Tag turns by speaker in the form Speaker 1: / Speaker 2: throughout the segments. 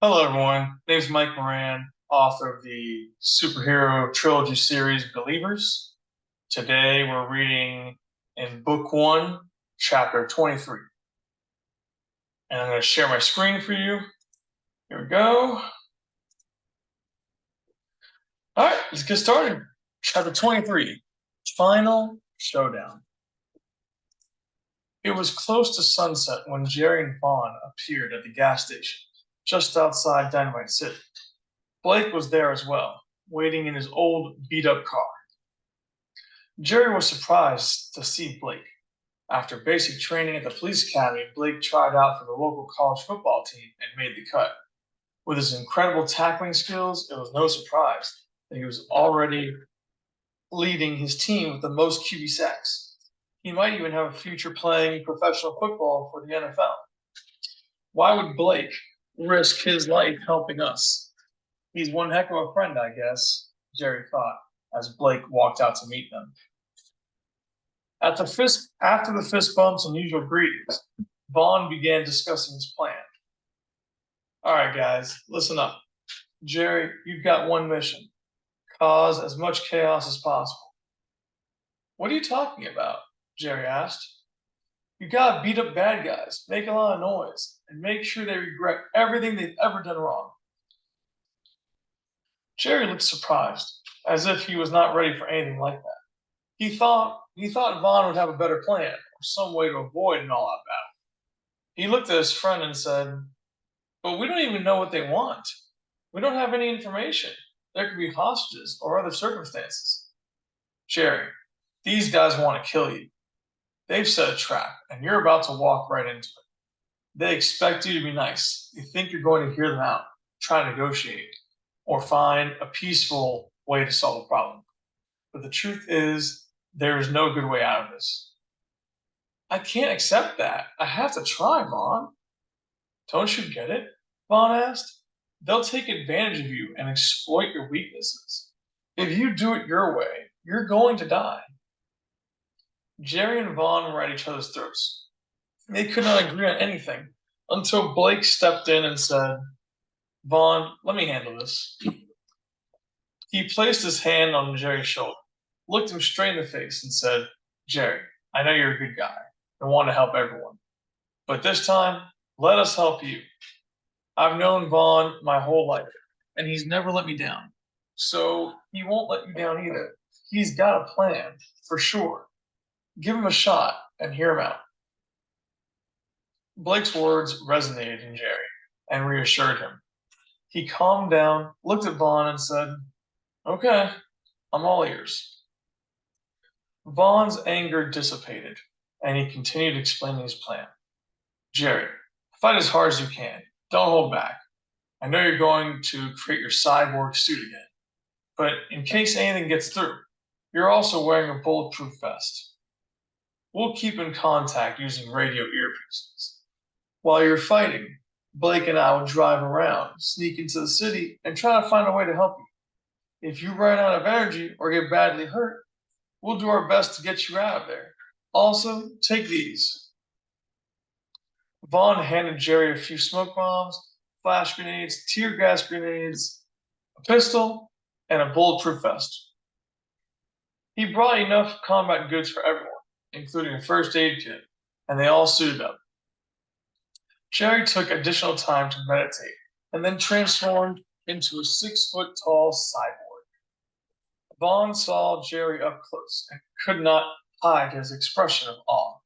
Speaker 1: Hello, everyone. My name is Mike Moran, author of the superhero trilogy series Believers. Today, we're reading in Book 1, Chapter 23. And I'm going to share my screen for you. Here we go. All right, let's get started. Chapter 23, Final Showdown. It was close to sunset when Jerry and Vaughn appeared at the gas station, just outside Dynamite City. Blake was there as well, waiting in his old beat-up car. Jerry was surprised to see Blake. After basic training at the police academy, Blake tried out for the local college football team and made the cut. With his incredible tackling skills, it was no surprise that he was already leading his team with the most QB sacks. He might even have a future playing professional football for the NFL. Why would Blake risk his life helping us? He's one heck of a friend, I guess, Jerry thought as Blake walked out to meet them. After the fist bumps and usual greetings, Vaughn began discussing his plan. All right, guys, listen up. Jerry, you've got one mission: cause as much chaos as possible. What are you talking about? Jerry asked. You gotta beat up bad guys, make a lot of noise, and make sure they regret everything they've ever done wrong. Jerry looked surprised, as if he was not ready for anything like that. He thought Vaughn would have a better plan, or some way to avoid an all-out battle. He looked at his friend and said, "But we don't even know what they want. We don't have any information. There could be hostages or other circumstances." Jerry, these guys want to kill you. They've set a trap, and you're about to walk right into it. They expect you to be nice. They think you're going to hear them out, try to negotiate, or find a peaceful way to solve a problem. But the truth is, there is no good way out of this. I can't accept that. I have to try, Vaughn. Don't you get it? Vaughn asked. They'll take advantage of you and exploit your weaknesses. If you do it your way, you're going to die. Jerry and Vaughn were at each other's throats. They could not agree on anything until Blake stepped in and said, Vaughn, let me handle this. He placed his hand on Jerry's shoulder, looked him straight in the face, and said, Jerry, I know you're a good guy and want to help everyone. But this time, let us help you. I've known Vaughn my whole life, and he's never let me down. So he won't let you down either. He's got a plan, for sure. Give him a shot and hear him out. Blake's words resonated in Jerry and reassured him. He calmed down, looked at Vaughn, and said, Okay, I'm all ears. Vaughn's anger dissipated, and he continued explaining his plan. Jerry, fight as hard as you can. Don't hold back. I know you're going to create your cyborg suit again, but in case anything gets through, you're also wearing a bulletproof vest. We'll keep in contact using radio earpieces. While you're fighting, Blake and I will drive around, sneak into the city, and try to find a way to help you. If you run out of energy or get badly hurt, we'll do our best to get you out of there. Also, take these. Vaughn handed Jerry a few smoke bombs, flash grenades, tear gas grenades, a pistol, and a bulletproof vest. He brought enough combat goods for everyone, including a first aid kit, and they all suited up. Jerry took additional time to meditate and then transformed into a 6 foot tall cyborg. Vaughn saw Jerry up close and could not hide his expression of awe.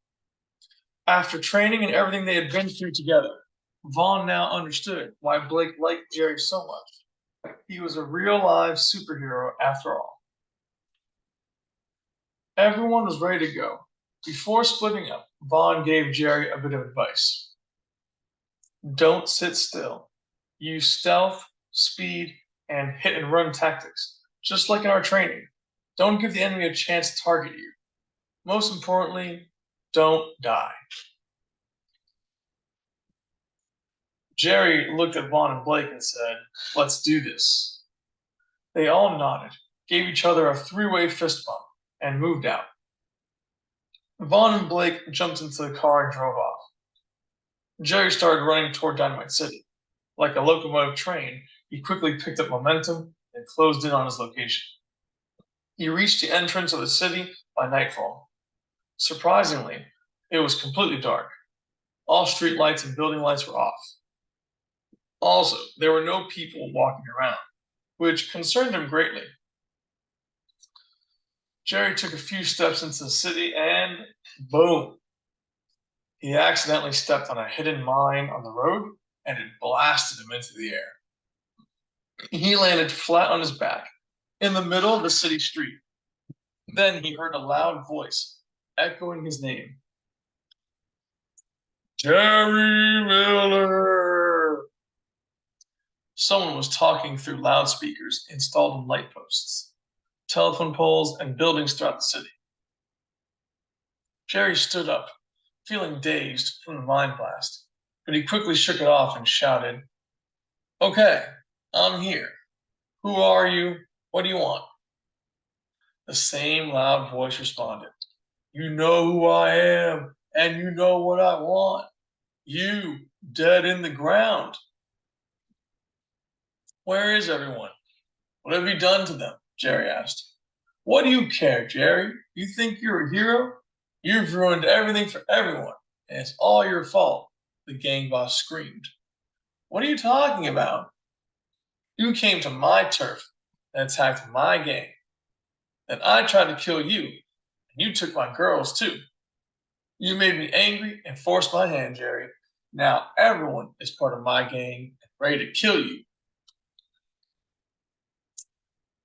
Speaker 1: After training and everything they had been through together, Vaughn now understood why Blake liked Jerry so much. He was a real live superhero after all. Everyone was ready to go. Before splitting up, Vaughn gave Jerry a bit of advice. Don't sit still. Use stealth, speed, and hit and run tactics, just like in our training. Don't give the enemy a chance to target you. Most importantly, don't die. Jerry looked at Vaughn and Blake and said, Let's do this. They all nodded, gave each other a three-way fist bump, and moved out. Vaughn and Blake jumped into the car and drove off. Jerry started running toward Dynamite City. Like a locomotive train, he quickly picked up momentum and closed in on his location. He reached the entrance of the city by nightfall. Surprisingly, it was completely dark. All street lights and building lights were off. Also, there were no people walking around, which concerned him greatly. Jerry took a few steps into the city and boom, he accidentally stepped on a hidden mine on the road and it blasted him into the air. He landed flat on his back in the middle of the city street. Then he heard a loud voice echoing his name, Jerry Miller. Someone was talking through loudspeakers installed on light posts, telephone poles, and buildings throughout the city. Jerry stood up, feeling dazed from the mind blast, but he quickly shook it off and shouted, Okay, I'm here. Who are you? What do you want? The same loud voice responded, You know who I am, and you know what I want. You, dead in the ground. Where is everyone? What have you done to them? Jerry asked. What do you care, Jerry? You think you're a hero? You've ruined everything for everyone, and it's all your fault, the gang boss screamed. What are you talking about? You came to my turf and attacked my gang. Then I tried to kill you, and you took my girls too. You made me angry and forced my hand, Jerry. Now everyone is part of my gang and ready to kill you.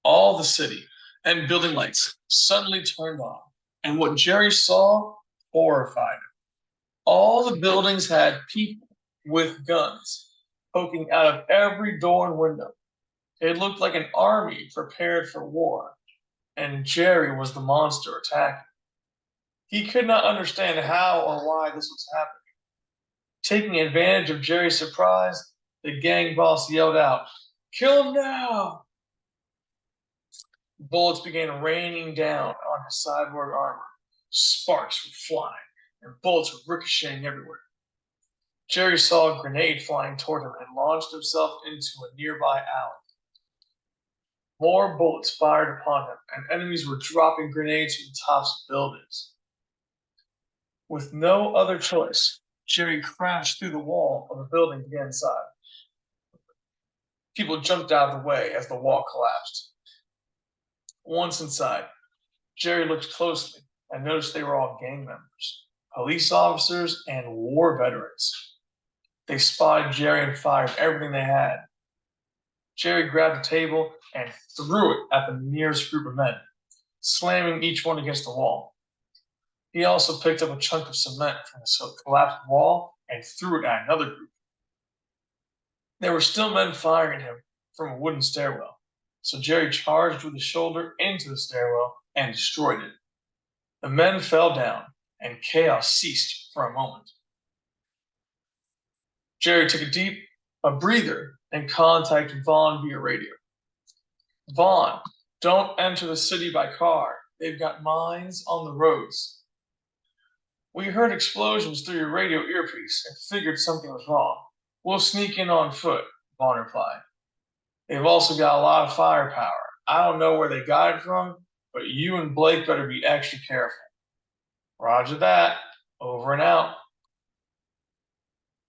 Speaker 1: All the city and building lights suddenly turned on, and what Jerry saw horrified him. All the buildings had people with guns poking out of every door and window. It looked like an army prepared for war, and Jerry was the monster attacking. He could not understand how or why this was happening. Taking advantage of Jerry's surprise, the gang boss yelled out, Kill him now! Bullets began raining down on his sideboard armor. Sparks were flying, and bullets were ricocheting everywhere. Jerry saw a grenade flying toward him and launched himself into a nearby alley. More bullets fired upon him, and enemies were dropping grenades from the tops of buildings. With no other choice, Jerry crashed through the wall of a building to get inside. People jumped out of the way as the wall collapsed. Once inside, Jerry looked closely and noticed they were all gang members, police officers, and war veterans. They spotted Jerry and fired everything they had. Jerry grabbed a table and threw it at the nearest group of men, slamming each one against the wall. He also picked up a chunk of cement from the collapsed wall and threw it at another group. There were still men firing at him from a wooden stairwell, so Jerry charged with his shoulder into the stairwell and destroyed it. The men fell down, and chaos ceased for a moment. Jerry took a breather and contacted Vaughn via radio. Vaughn, don't enter the city by car. They've got mines on the roads. We heard explosions through your radio earpiece and figured something was wrong. We'll sneak in on foot, Vaughn replied. They've also got a lot of firepower. I don't know where they got it from, but you and Blake better be extra careful. Roger that. Over and out.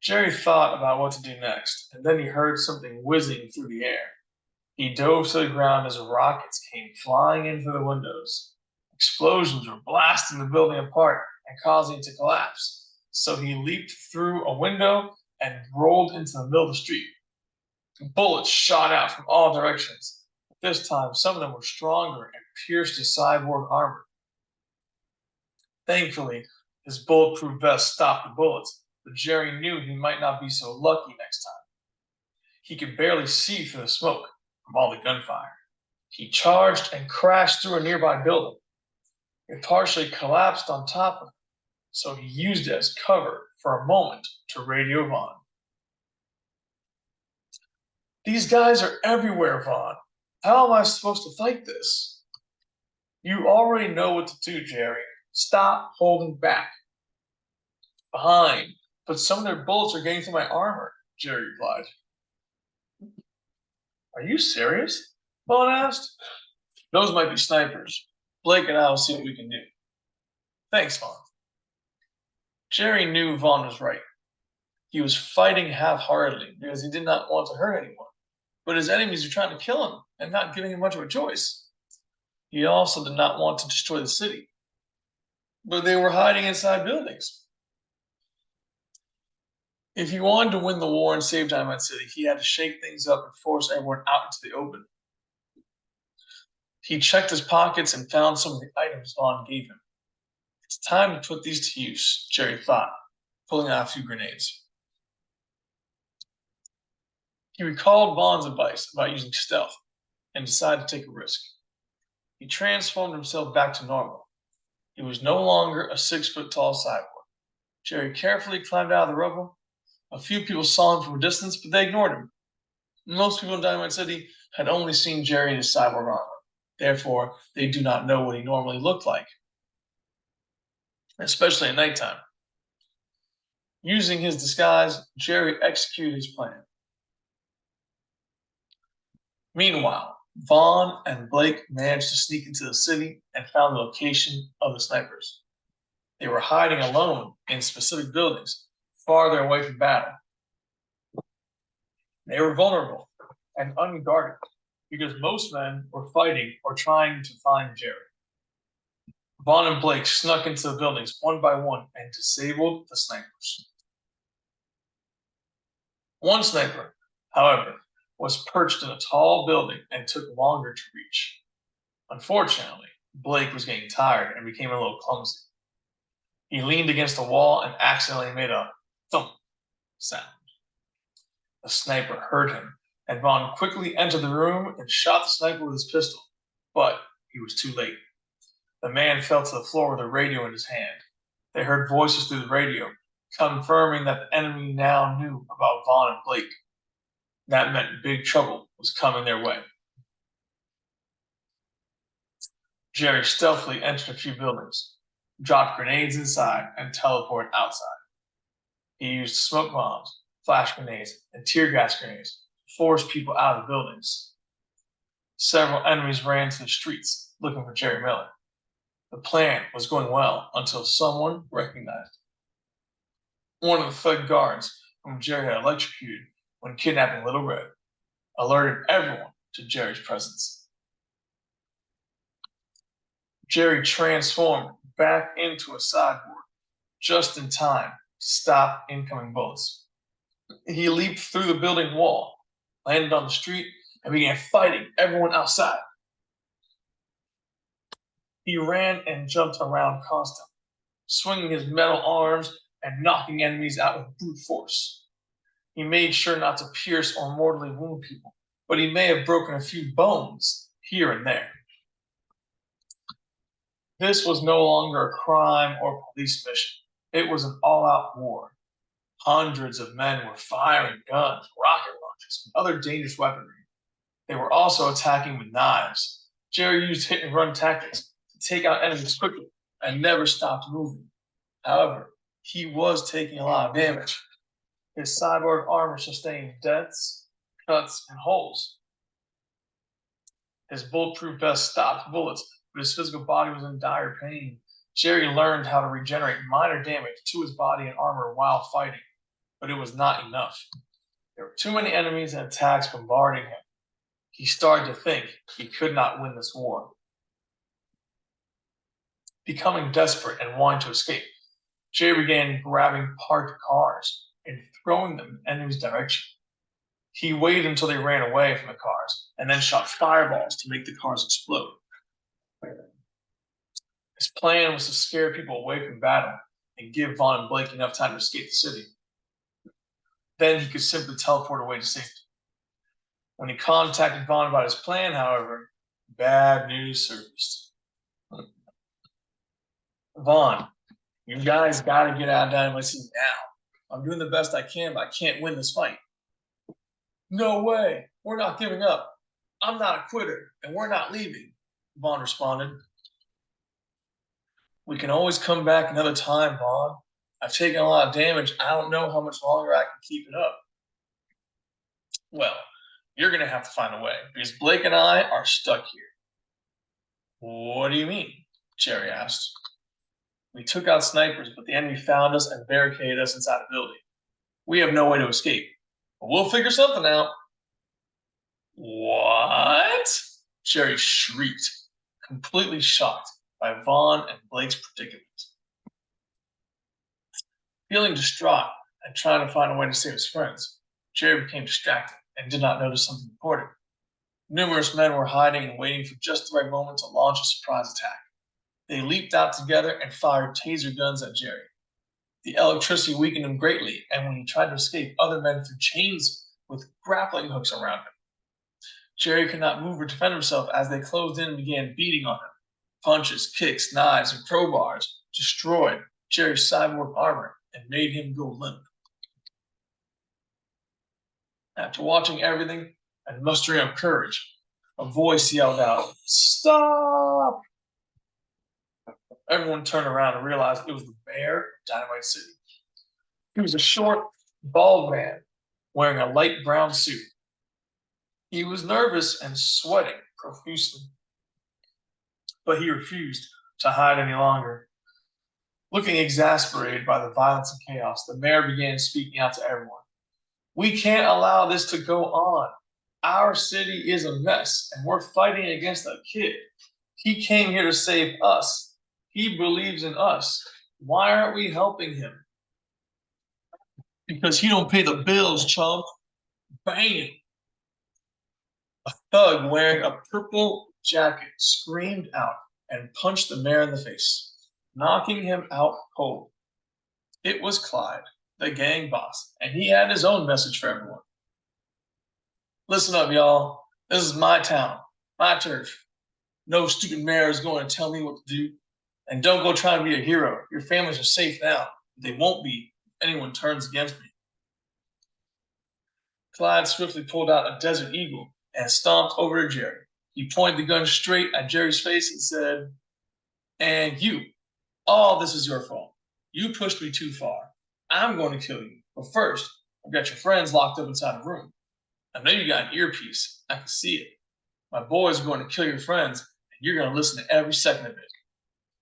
Speaker 1: Jerry thought about what to do next, and then he heard something whizzing through the air. He dove to the ground as rockets came flying in through the windows. Explosions were blasting the building apart and causing it to collapse. So he leaped through a window and rolled into the middle of the street. Bullets shot out from all directions. This time, some of them were stronger and pierced his cyborg armor. Thankfully, his bulletproof vest stopped the bullets, but Jerry knew he might not be so lucky next time. He could barely see through the smoke from all the gunfire. He charged and crashed through a nearby building. It partially collapsed on top of him, so he used it as cover for a moment to radio Vaughn. These guys are everywhere, Vaughn. How am I supposed to fight this? You already know what to do, Jerry. Stop holding back. Fine, but some of their bullets are getting through my armor, Jerry replied. Are you serious? Vaughn asked. Those might be snipers. Blake and I will see what we can do. Thanks, Vaughn. Jerry knew Vaughn was right. He was fighting half-heartedly because he did not want to hurt anyone. But his enemies were trying to kill him and not giving him much of a choice. He also did not want to destroy the city. But they were hiding inside buildings. If he wanted to win the war and save Dynamite City, he had to shake things up and force everyone out into the open. He checked his pockets and found some of the items Vaughn gave him. It's time to put these to use, Jerry thought, pulling out a few grenades. He recalled Vaughn's advice about using stealth and decided to take a risk. He transformed himself back to normal. He was no longer a 6-foot-tall cyborg. Jerry carefully climbed out of the rubble. A few people saw him from a distance, but they ignored him. Most people in Dynamite City had only seen Jerry in his cyborg armor. Therefore, they do not know what he normally looked like, especially at nighttime. Using his disguise, Jerry executed his plan. Meanwhile, Vaughn and Blake managed to sneak into the city and found the location of the snipers. They were hiding alone in specific buildings, farther away from battle. They were vulnerable and unguarded because most men were fighting or trying to find Jerry. Vaughn and Blake snuck into the buildings one by one and disabled the snipers. One sniper, however, was perched in a tall building and took longer to reach. Unfortunately, Blake was getting tired and became a little clumsy. He leaned against the wall and accidentally made a thump sound. The sniper heard him, and Vaughn quickly entered the room and shot the sniper with his pistol, but he was too late. The man fell to the floor with a radio in his hand. They heard voices through the radio, confirming that the enemy now knew about Vaughn and Blake. That meant big trouble was coming their way. Jerry stealthily entered a few buildings, dropped grenades inside, and teleported outside. He used smoke bombs, flash grenades, and tear gas grenades to force people out of the buildings. Several enemies ran to the streets looking for Jerry Miller. The plan was going well until someone recognized him. One of the Thug guards whom Jerry had electrocuted when kidnapping Little Red alerted everyone to Jerry's presence. Jerry transformed back into a cyborg just in time to stop incoming bullets. He leaped through the building wall, landed on the street, and began fighting everyone outside. He ran and jumped around constantly, swinging his metal arms and knocking enemies out with brute force. He made sure not to pierce or mortally wound people, but he may have broken a few bones here and there. This was no longer a crime or police mission. It was an all-out war. Hundreds of men were firing guns, rocket launchers, and other dangerous weaponry. They were also attacking with knives. Jerry used hit-and-run tactics to take out enemies quickly and never stopped moving. However, he was taking a lot of damage. His cyborg armor sustained dents, cuts, and holes. His bulletproof vest stopped bullets, but his physical body was in dire pain. Jerry learned how to regenerate minor damage to his body and armor while fighting, but it was not enough. There were too many enemies and attacks bombarding him. He started to think he could not win this war. Becoming desperate and wanting to escape, Jerry began grabbing parked cars and throwing them in enemies' direction. He waited until they ran away from the cars and then shot fireballs to make the cars explode. His plan was to scare people away from battle and give Vaughn and Blake enough time to escape the city. Then he could simply teleport away to safety. When he contacted Vaughn about his plan, however, bad news surfaced. Vaughn, you guys got to get out of Dynamite City now. I'm doing the best I can, but I can't win this fight. No way. We're not giving up. I'm not a quitter, and we're not leaving, Vaughn responded. We can always come back another time, Vaughn. I've taken a lot of damage. I don't know how much longer I can keep it up. Well, You're going to have to find a way because Blake and I are stuck here. What do you mean? Jerry asked. We took out snipers, but the enemy found us and barricaded us inside a building. We have no way to escape. But we'll figure something out. What? Jerry shrieked, completely shocked by Vaughn and Blake's predicament. Feeling distraught and trying to find a way to save his friends, Jerry became distracted and did not notice something important. Numerous men were hiding and waiting for just the right moment to launch a surprise attack. They leaped out together and fired taser guns at Jerry. The electricity weakened him greatly, and when he tried to escape, other men threw chains with grappling hooks around him. Jerry could not move or defend himself as they closed in and began beating on him. Punches, kicks, knives, and crowbars destroyed Jerry's cyborg armor and made him go limp. After watching everything and mustering up courage, a voice yelled out, "Stop!" Everyone turned around and realized it was the mayor of Dynamite City. He was a short, bald man wearing a light brown suit. He was nervous and sweating profusely, but he refused to hide any longer. Looking exasperated by the violence and chaos, the mayor began speaking out to everyone. We can't allow this to go on. Our city is a mess, and we're fighting against a kid. He came here to save us. He believes in us. Why aren't we helping him? Because he don't pay the bills, chump. Bang! A thug wearing a purple jacket screamed out and punched the mayor in the face, knocking him out cold. It was Clyde, the gang boss, and he had his own message for everyone. Listen up, y'all. This is my town, my turf. No stupid mayor is going to tell me what to do. And don't go trying to be a hero. Your families are safe now. They won't be if anyone turns against me. Clyde swiftly pulled out a Desert Eagle and stomped over to Jerry. He pointed the gun straight at Jerry's face and said, "And you, all this is your fault. You pushed me too far. I'm going to kill you. But first, I've got your friends locked up inside a room. I know you got an earpiece. I can see it. My boys are going to kill your friends, and you're going to listen to every second of it.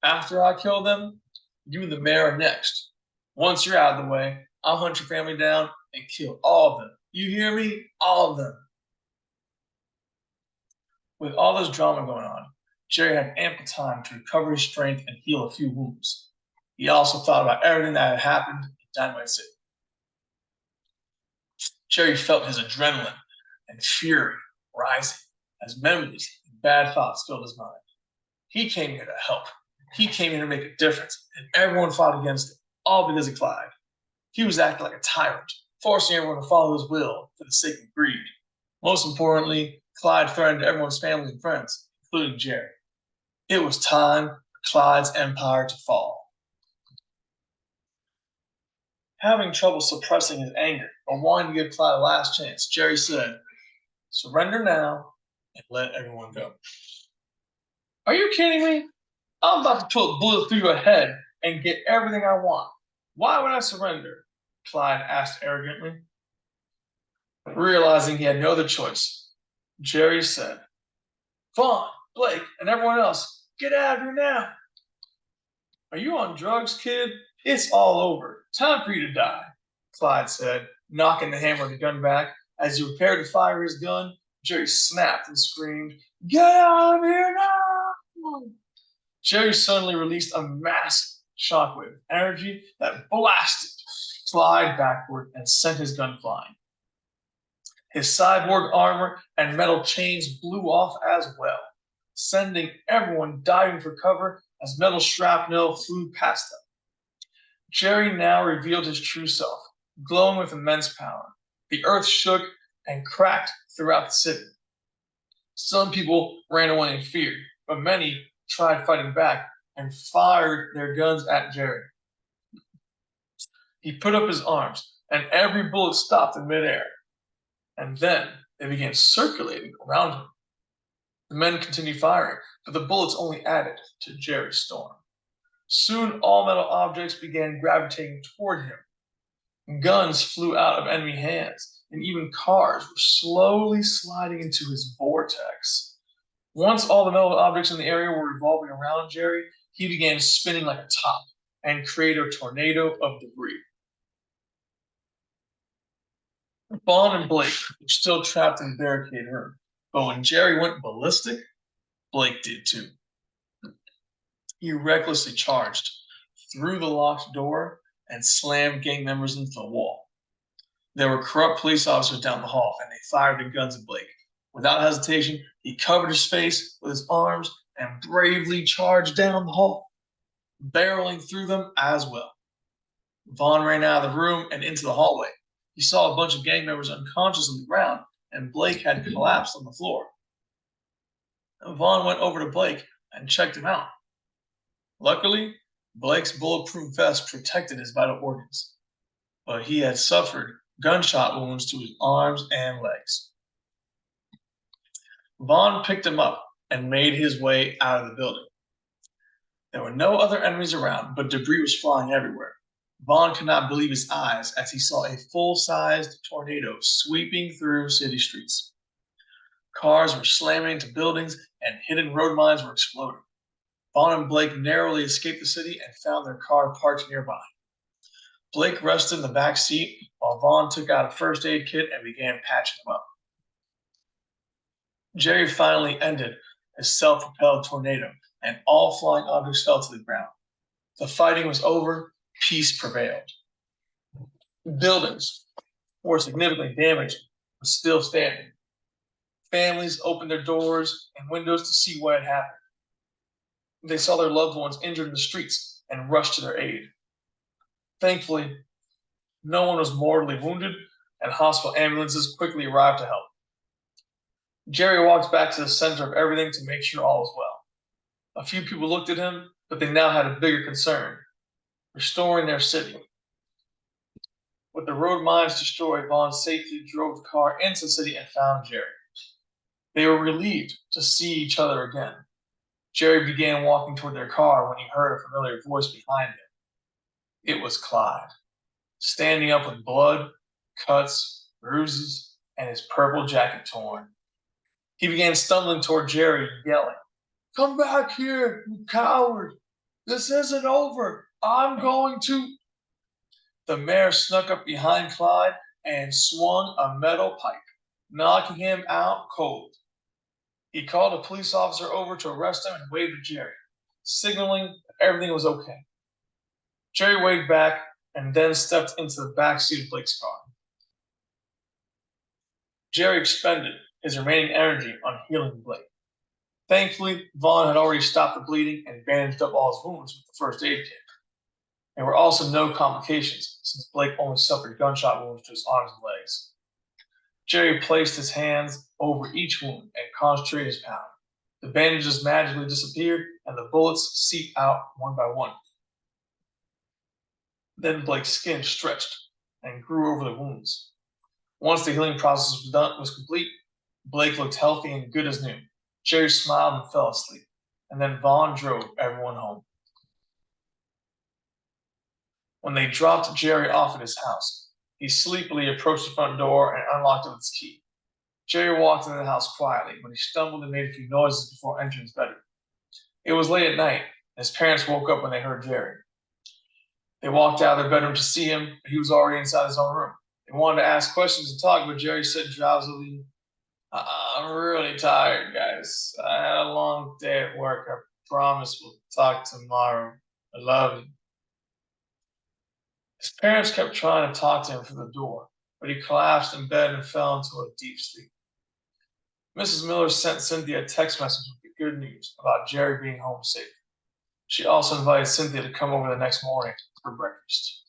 Speaker 1: After I kill them, you and the mayor are next. Once you're out of the way, I'll hunt your family down and kill all of them. You hear me? All of them." With all this drama going on, Jerry had ample time to recover his strength and heal a few wounds. He also thought about everything that had happened in Dynamite City. Jerry felt his adrenaline and fury rising as memories and bad thoughts filled his mind. He came here to help. He came here to make a difference, and everyone fought against him, all because of Clyde. He was acting like a tyrant, forcing everyone to follow his will for the sake of greed. Most importantly, Clyde threatened everyone's family and friends, including Jerry. It was time for Clyde's empire to fall. Having trouble suppressing his anger, but wanting to give Clyde a last chance, Jerry said, "Surrender now and let everyone go." Are you kidding me? I'm about to put a bullet through your head and get everything I want. Why would I surrender? Clyde asked arrogantly. Realizing he had no other choice, Jerry said, "Vaughn, Blake, and everyone else, get out of here now." "Are you on drugs, kid? It's all over. Time for you to die," Clyde said, knocking the hammer of the gun back. As he prepared to fire his gun, Jerry snapped and screamed, "Get out of here now!" Jerry suddenly released a massive shockwave of energy that blasted Clyde backward and sent his gun flying. His cyborg armor and metal chains blew off as well, sending everyone diving for cover as metal shrapnel flew past them. Jerry now revealed his true self, glowing with immense power. The earth shook and cracked throughout the city. Some people ran away in fear, but many tried fighting back and fired their guns at Jerry. He put up his arms, and every bullet stopped in midair. And then they began circulating around him. The men continued firing, but the bullets only added to Jerry's storm. Soon all metal objects began gravitating toward him. Guns flew out of enemy hands, and even cars were slowly sliding into his vortex. Once all the metal objects in the area were revolving around Jerry, he began spinning like a top and created a tornado of debris. Vaughn and Blake were still trapped in the barricade room, but when Jerry went ballistic, Blake did too. He recklessly charged through the locked door and slammed gang members into the wall. There were corrupt police officers down the hall, and they fired their guns at Blake. Without hesitation, he covered his face with his arms and bravely charged down the hall, barreling through them as well. Vaughn ran out of the room and into the hallway. He saw a bunch of gang members unconscious on the ground, and Blake had collapsed on the floor. Vaughn went over to Blake and checked him out. Luckily, Blake's bulletproof vest protected his vital organs, but he had suffered gunshot wounds to his arms and legs. Vaughn picked him up and made his way out of the building. There were no other enemies around, but debris was flying everywhere. Vaughn could not believe his eyes as he saw a full-sized tornado sweeping through city streets. Cars were slamming into buildings, and hidden road mines were exploding. Vaughn and Blake narrowly escaped the city and found their car parked nearby. Blake rested in the back seat while Vaughn took out a first aid kit and began patching him up. Jerry finally ended his self-propelled tornado, and all flying objects fell to the ground. The fighting was over. Peace prevailed. Buildings were significantly damaged, but still standing. Families opened their doors and windows to see what had happened. They saw their loved ones injured in the streets and rushed to their aid. Thankfully, no one was mortally wounded, and hospital ambulances quickly arrived to help. Jerry walked back to the center of everything to make sure all was well. A few people looked at him, but they now had a bigger concern: restoring their city. With the road mines destroyed, Vaughn safely drove the car into the city and found Jerry. They were relieved to see each other again. Jerry began walking toward their car when he heard a familiar voice behind him. It was Clyde, standing up with blood, cuts, bruises, and his purple jacket torn. He began stumbling toward Jerry, yelling, "Come back here, you coward! This isn't over! I'm going to—" The mayor snuck up behind Clyde and swung a metal pipe, knocking him out cold. He called a police officer over to arrest him and waved at Jerry, signaling that everything was okay. Jerry waved back and then stepped into the back seat of Blake's car. Jerry expended his remaining energy on healing Blake. Thankfully, Vaughn had already stopped the bleeding and bandaged up all his wounds with the first aid kit. There were also no complications, since Blake only suffered gunshot wounds to his arms and legs. Jerry placed his hands over each wound and concentrated his power. The bandages magically disappeared, and the bullets seeped out one by one. Then Blake's skin stretched and grew over the wounds. Once the healing process was complete, Blake looked healthy and good as new. Jerry smiled and fell asleep, and then Vaughn drove everyone home. When they dropped Jerry off at his house, he sleepily approached the front door and unlocked it with his key. Jerry walked into the house quietly, but he stumbled and made a few noises before entering his bedroom. It was late at night, and his parents woke up when they heard Jerry. They walked out of their bedroom to see him, but he was already inside his own room. They wanted to ask questions and talk, but Jerry said drowsily, "I'm really tired, guys. I had a long day at work. I promise we'll talk tomorrow. I love you." His parents kept trying to talk to him through the door, but he collapsed in bed and fell into a deep sleep. Mrs. Miller sent Cynthia a text message with the good news about Jerry being home safe. She also invited Cynthia to come over the next morning for breakfast.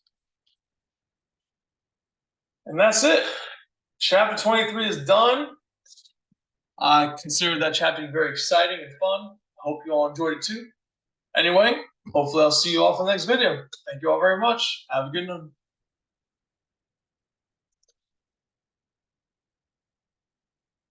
Speaker 1: And that's it. Chapter 23 is done. I consider that chapter very exciting and fun. I hope you all enjoyed it too. Anyway, hopefully I'll see you all for the next video. Thank you all very much. Have a good one.